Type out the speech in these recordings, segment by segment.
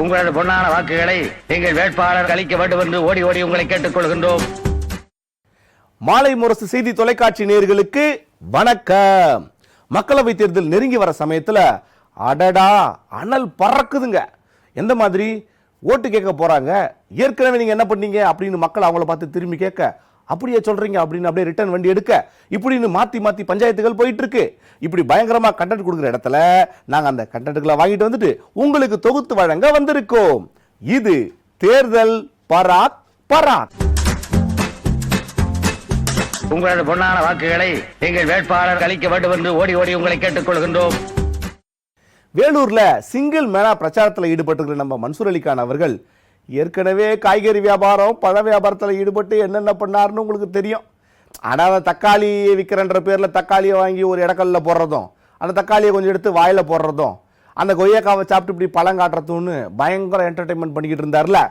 உங்களது பொன்னான வாக்குகளை எங்கள் வேட்பாளர் அளிக்க வேண்டும் என்று ஓடி ஓடி உங்களை கேட்டுக்கொள்கின்றோம். மாலை முரசு செய்தி தொலைக்காட்சி நேயர்களுக்கு வணக்கம். மக்களவை தேர்தல் நெருங்கி வர சமயத்துல அடடா அனல் பறக்குதுங்க. எந்த மாதிரி ஓட்டு கேட்க போறாங்க, ஏற்கனவே நீங்க என்ன பண்ணீங்க அப்படின்னு மக்கள் அவங்கள பார்த்து திரும்பி கேட்க, அப்படியே சொல்றீங்க அப்படின்னு அப்படியே ரிட்டர்ன் வண்டி எடுக்க, இப்படின்னு மாத்தி மாத்தி பஞ்சாயத்துகள் போயிட்டு இருக்கு. இப்படி பயங்கரமா கண்டென்ட் கொடுக்குற இடத்துல நாங்க அந்த கண்டென்ட்களை வாங்கிட்டு வந்துட்டு உங்களுக்கு தொகுத்து வழங்க வந்திருக்கோம். இது தேர்தல் பராக் பராக். உங்களது பொன்னான வாக்குகளை எங்கள் வேட்பாளர் அளிக்க வேண்டும் என்று ஓடி ஓடி உங்களை கேட்டுக்கொள்கின்றோம். வேலூர்ல சிங்கிள் மேனா பிரச்சாரத்தில் ஈடுபட்டு நம்ம மன்சூர் அலிகான் அவர்கள் ஏற்கனவே காய்கறி வியாபாரம் பழ வியாபாரத்தில் ஈடுபட்டு என்னென்ன பண்ணாருன்னு உங்களுக்கு தெரியும். ஆனால் தக்காளி விற்கிறன்ற பேரில் தக்காளியை வாங்கி ஒரு இடக்கல்ல போடுறதும், அந்த தக்காளியை கொஞ்சம் எடுத்து வாயில் போடுறதும், அந்த கொய்யாக்காவை சாப்பிட்டு இப்படி பழம் காட்டுறதுன்னு பயங்கர என்டர்டைன்மெண்ட் பண்ணிக்கிட்டு இருந்தார்ல.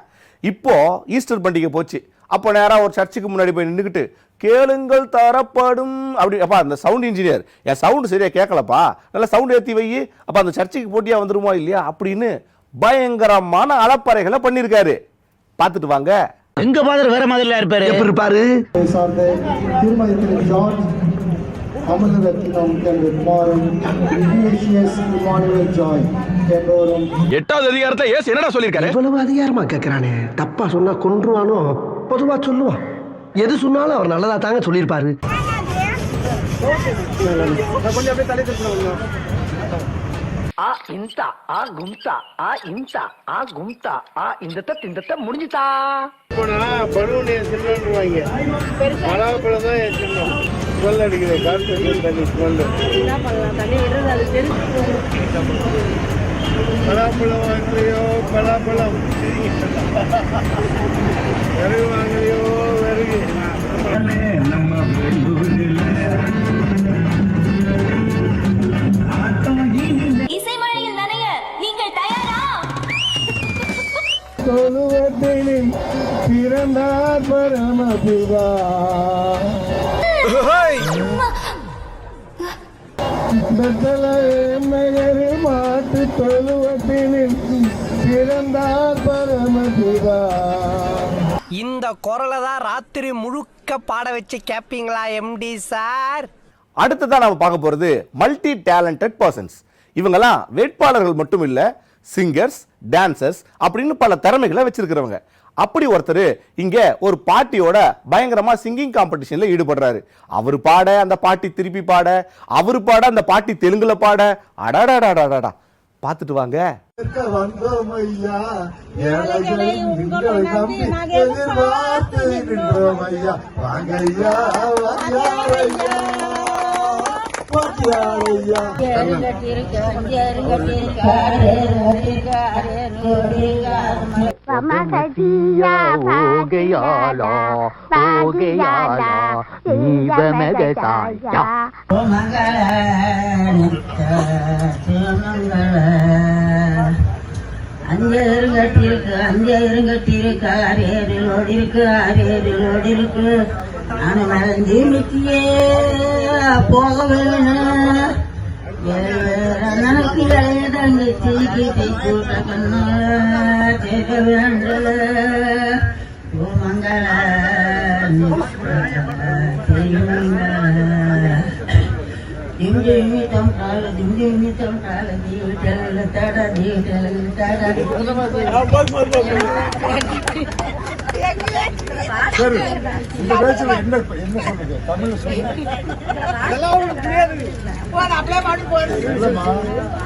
இப்போ ஈஸ்டர் பண்டிகை போச்சு. அப்போ நேராக ஒரு சர்ச்சுக்கு முன்னாடி போய் நின்றுக்கிட்டு கேளுங்கள் தரப்படும் அப்படி. அப்பா அந்த சவுண்ட் இன்ஜினியர், என் சவுண்டு சரியாக கேட்கலப்பா, நல்லா சவுண்ட் ஏற்றி வை, அப்போ அந்த சர்ச்சுக்கு போட்டியாக வந்துருமா இல்லையா அப்படின்னு பயங்கரமான அலப்பறைகளை பண்ணியிருக்காரு. பார்த்துட்டு வாங்க. எங்க பாதர் வேற மாதிரில இருப்பாரு. எப்படி இருப்பாரு? எட்டாவது அதிகாரத்தை ஏசு என்னடா சொல்லிருக்காரு? இவ்வளவு அதிகாரமா கேட்கிறானே, தப்பா சொன்னா கொன்றுவானோ? பொதுவா சொல்லுவான், எது சொன்னாலும் அவர் நல்லதா தாங்க சொல்லியிருப்பாரு. ஆ இந்தா ஆ கும்தா ஆ இந்தா ஆ கும்தா ஆ இந்த முடிஞ்சுதா. பலூனை சின்னன்றுவாங்க, பலாப்பழம் தான் சின்னம். ஸ்மெல் அடிக்குது, காற்று தண்ணி ஸ்மெல்லு. பலாப்பழம் வாங்கலையோ பலாப்பழம், விறகு வாங்கலையோ விறகு. இசைமழையில் நனைய நீங்கள் தயாரா? தொழுவத்தினில் பிறந்தார் பரமபிதா, பெத்தலகேம் நகரில் மாட்டு தொழுவத்தினில் பிறந்தார் பரமபிதா. இந்த குரலை தான் ராத்திரி முழுக்க பாட வச்சு கேப்பீங்களா எம்டி சார்? அடுத்ததான் நாம பார்க்க போறது மல்டி டேலண்டட் பர்சன்ஸ். இவங்கெல்லாம் வேட்பாளர்கள் மட்டும் இல்ல, சிங்கர்ஸ், டான்சர்ஸ் அப்படின்னு பல திறமைகளை வச்சிருக்கிறவங்க. அப்படி ஒருத்தர் இங்க ஒரு பாட்டியோட பயங்கரமா சிங்கிங் காம்படிஷன்ல ஈடுபடுறாரு. அவர் பாட அந்த பாட்டி திருப்பி பாட, அவரு பாட அந்த பாட்டி தெலுங்குல பாட, அடாடாடாடாடா. பார்த்துட்டு வாங்க. வந்தோம் ஐயா, ஏழைகளின் திங்களை நம்பி எதிர்பார்த்து நின்றோம் ஐயா, வாங்க ஐயா வாங்க அஞ்சருங்கட்டிருக்கு அரேரிலோடிருக்கு நானும் நடந்து மிட்டியே போக வேணும். எனக்கு இளையதங்க தீக்கி கூட்ட கண்ணு கேட்க வேண்டல மங்கள திமித்தம் கால திமித்தம் கால தீட்டல் தட தீட்டல் தட. இந்த பேச்சுல என்ன சொல்லுங்க? தமிழ்ல சொல்லுங்க.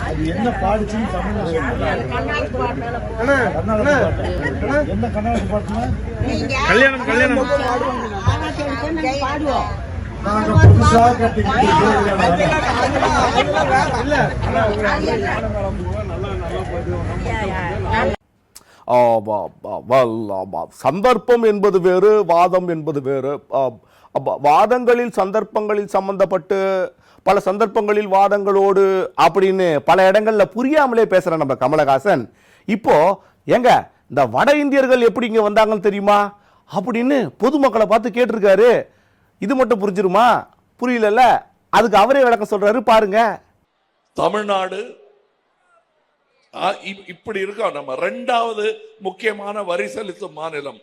அது என்ன பாடுச்சுன்னு தமிழ்ல சொல்லுங்க. என்ன கர்நாடக பாட்டுனா? கல்யாணம் பாடுவோம். நாங்க புதுசா கட்டிக்கிட்டு சந்தர்ப்பம் என்பது வேறு, வாதம் என்பது வேறு. வாதங்களில் சந்தர்ப்பங்களில் சம்பந்தப்பட்டு பல சந்தர்ப்பங்களில் வாதங்களோடு அப்படின்னு பல இடங்கள்ல புரியாமலே பேசுற நம்ம கமலஹாசன் இப்போ எங்க இந்த வட இந்தியர்கள் எப்படி இங்க வந்தாங்கன்னு தெரியுமா அப்படின்னு பொதுமக்களை பார்த்து கேட்டிருக்காரு. இது மட்டும் புரிஞ்சிருமா? புரியல. அதுக்கு அவரே விளக்கம் சொல்றாரு, பாருங்க. தமிழ்நாடு இப்படி இருக்கோம். நம்ம 2வது முக்கியமான வரி செலுத்தும் மாநிலம்.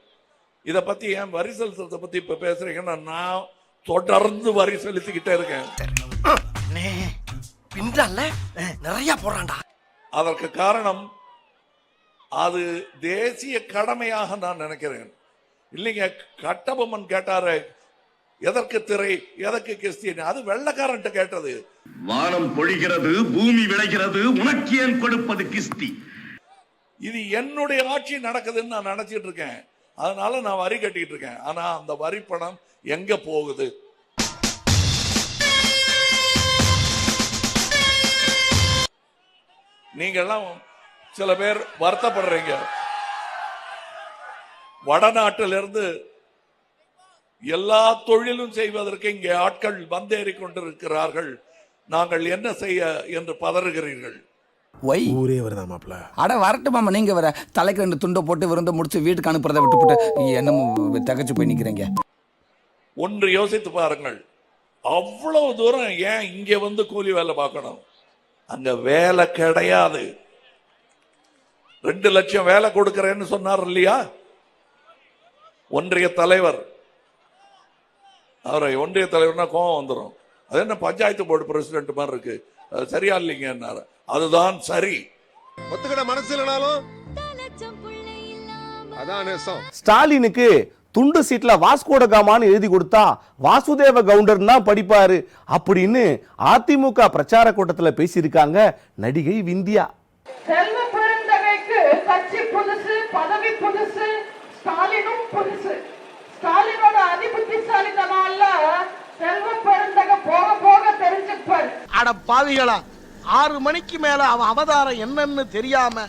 இத பத்தி ஏன் வரி செலுத்தத்தை பத்தி இப்ப பேசுறீங்கன்னா, நான் தொடர்ந்து வரி செலுத்திக்கிட்டே இருக்கேன். நிறைய போறான்டா. அதற்கு காரணம் அது தேசிய கடமையாக நான் நினைக்கிறேன். இல்லைங்க, கட்டபொம்மன் கேட்டாரு, எதற்கு திரை, எதற்கு கிறிஸ்டியன்? அது வெள்ளக்காரன்ட்ட கேட்டது. வானம் பொழிகிறது, பூமி விளைகிறது, உனக்கு ஏன் கொடுப்பது கிறிஸ்தி? இது என்னுடைய ஆட்சி நடக்குதுன்னு நான் நினைச்சிட்டு இருக்கேன். அதனால நான் வரி கட்டிட்டு இருக்கேன். ஆனா அந்த வரி பணம் எங்க போகுது? நீங்க எல்லாம் சில பேர் வருத்தப்படுறீங்க. வடநாட்டிலிருந்து எல்லா தொழிலும் செய்வதற்கு இங்கே ஆட்கள் வந்தேறி கொண்டிருக்கிறார்கள். நாங்கள் என்ன செய்ய என்று பதறுகிறீர்கள். ஊரே வருதா மாப்ள? அட வரட்டும் மாமா, நீங்க வர தலைக்கு 2 துண்டை போட்டு விருந்த முடிச்சு வீட்டுக்கு அனுப்புறதை விட்டுவிட்டு என்னமோ தகச்சு போய் நிக்கிறீங்க. ஒன்று யோசித்து பாருங்கள், அவ்வளவு தூரம் ஏன் இங்க வந்து கூலி வேலை பார்க்கணும்? அங்க வேலை கிடையாது. 2 லட்சம் வேலை கொடுக்கிறேன்னு சொன்னார் இல்லையா ஒன்றிய தலைவர். அவரை ஒன்றிய தலைவர்னா கோபம் வந்துடும். அது என்ன பஞ்சாயத்து போர்டு பிரசிடென்ட் மாதிரி இருக்கு, அது சரியா இல்லைங்க. அதுதான் சரி. ஒத்துக்கிட மனசு இல்லைனாலும் அதான் நேசம். ஸ்டாலினுக்கு துண்டு சீட்ல வாஸ்கோட காமான்னு எழுதி கொடுத்தா வாசுதேவ கவுண்டர் தான் படிப்பாரு அப்படின்னு அதிமுக பிரச்சார கூட்டத்தில் பேசியிருக்காங்க நடிகை விந்தியா. செல்வ பெருந்தகைக்கு கட்சி புதுசு, பதவி புதுசு, ஸ்டாலினும் புதுசு. ஸ்டாலினோட அதிபுத்திசாலித்தனால செல்வ பெருந்தகை போக போக தெரிஞ்சுப்பாரு. அட பாவிகளா, 6 மணிக்கு மேல அவன் அவதாரம் என்னன்னு தெரியாம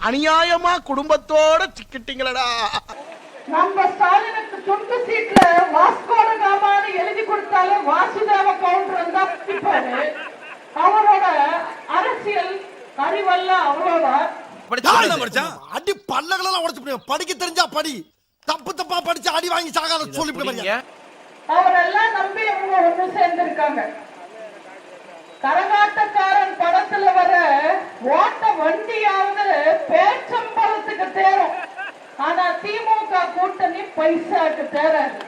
அநியாயமா குடும்பத்தோட சிக்கிட்டீங்களடா. நம்ம ஸ்டாலினுக்கு துண்டு சீட்ல வாஸ்கோட காமான்னு எழுதி கொடுத்தாலும் வாசுதேவ கவுண்டர் தான் படிப்பாரு. அவரோட அரசியல் அறிவெல்லாம் அவ்வளவுதான். அடி பல்லகளெல்லாம் உடைச்சு படிக்க தெரிஞ்சா படி, தப்பு தப்பா படிச்சு அடி வாங்கி சாகாத சொல்லி அவரெல்லாம் நம்பி அவங்க ஒண்ணு சேர்ந்திருக்காங்க. கரகாட்டக்காரன் படத்துல வர ஓட்ட வண்டியாவது பேச்சம்பளத்துக்கு தேரும். ஆனா திமுக கூட்டணி பைசாக்கு தேராது.